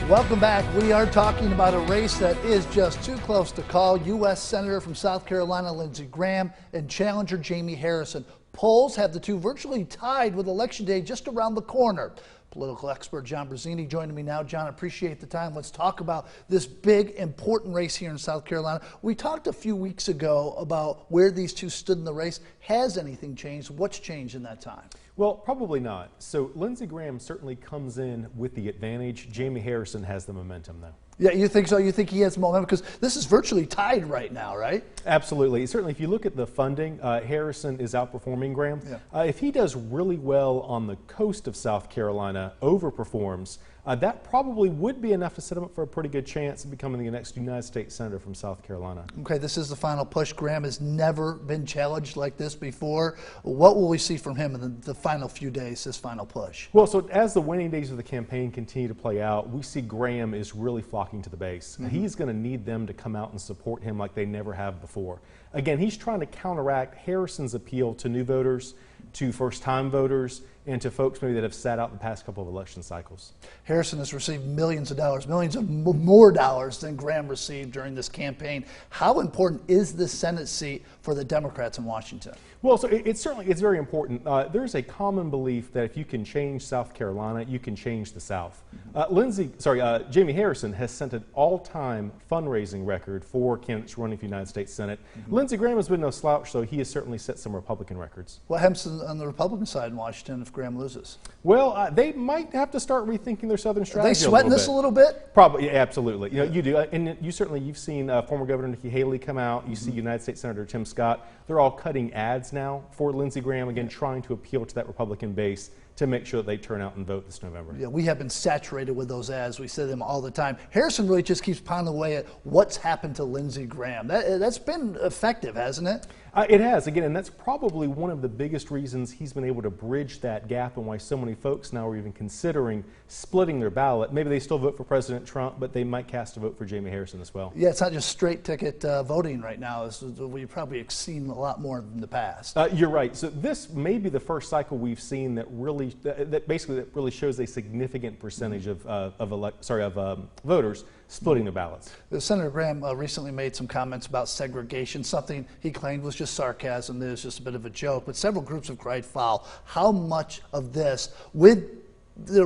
Welcome back. We are talking about a race that is just too close to call. U.S. Senator from South Carolina Lindsey Graham and challenger Jamie Harrison. Polls have the two virtually tied with Election Day just around the corner. Political expert John Brazzini joining me now. John, appreciate the time. Let's talk about this big, important race here in South Carolina. We talked a few weeks ago about where these two stood in the race. Has anything changed? What's changed in that time? Well, probably not. So Lindsey Graham certainly comes in with the advantage. Jamie Harrison has the momentum, though. Yeah, you think so? You think he has momentum? Because this is virtually tied right now, right? Absolutely. Certainly, if you look at the funding, Harrison is outperforming Graham. Yeah. If he does really well on the coast of South Carolina, overperforms, that probably would be enough to set him up for a pretty good chance of becoming the next United States Senator from South Carolina. Okay, this is the final push. Graham has never been challenged like this before. What will we see from him in the final few days, this final push? Well, so as the winning days of the campaign continue to play out, we see Graham is really flocking to the base. Mm-hmm. He's going to need them to come out and support him like they never have before. Again, he's trying to counteract Harrison's appeal to new voters, to first-time voters, and to folks maybe that have sat out the past couple of election cycles. Harrison has received millions of dollars, millions of more dollars than Graham received during this campaign. How important is this Senate seat for the Democrats in Washington? Well, so it's very important. There's a common belief that if you can change South Carolina, you can change the South. Jamie Harrison has set an all-time fundraising record for candidates running for the United States Senate. Mm-hmm. Lindsey Graham has been no slouch, so he has certainly set some Republican records. What happens on the Republican side in Washington if Graham loses? Well, they might have to start rethinking their Southern strategy. Are they sweating this a little bit? Probably, yeah, absolutely. You know, you do, and you've seen former Governor Nikki Haley come out. You see United States Senator Tim Scott. They're all cutting ads now for Lindsey Graham, again, trying to appeal to that Republican base to make sure that they turn out and vote this November. Yeah, we have been saturated with those ads. We say them all the time. Harrison really just keeps pounding away at what's happened to Lindsey Graham. That's been effective, hasn't it? It has, again, and that's probably one of the biggest reasons he's been able to bridge that gap and why so many folks now are even considering splitting their ballot. Maybe they still vote for President Trump, but they might cast a vote for Jamie Harrison as well. Yeah, it's not just straight ticket voting right now. We've probably seen a lot more in the past. You're right. So this may be the first cycle we've seen that really shows a significant percentage of voters splitting their ballots. Senator Graham recently made some comments about segregation, something he claimed was just sarcasm, that it was just a bit of a joke, but several groups have cried foul. How much of this, right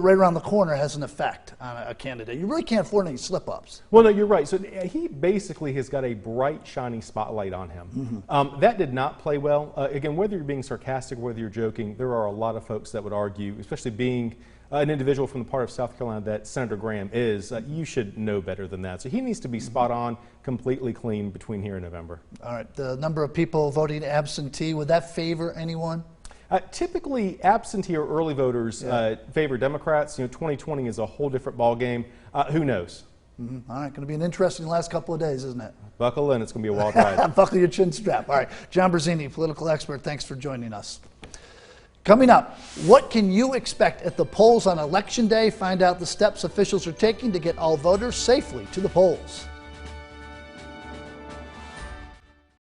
around the corner, has an effect on a candidate? You really can't afford any slip-ups. Well, no, you're right. So he basically has got a bright, shiny spotlight on him. Mm-hmm. That did not play well. Again, whether you're being sarcastic or whether you're joking, there are a lot of folks that would argue, especially being an individual from the part of South Carolina that Senator Graham is, you should know better than that. So he needs to be spot on, completely clean between here and November. All right. The number of people voting absentee, would that favor anyone? Typically, absentee or early voters favor Democrats. 2020 is a whole different ballgame. Who knows? Mm-hmm. All right, going to be an interesting last couple of days, isn't it? Buckle in, it's going to be a wild ride. Buckle your chin strap. All right, John Brazzini, political expert, thanks for joining us. Coming up, what can you expect at the polls on Election Day? Find out the steps officials are taking to get all voters safely to the polls.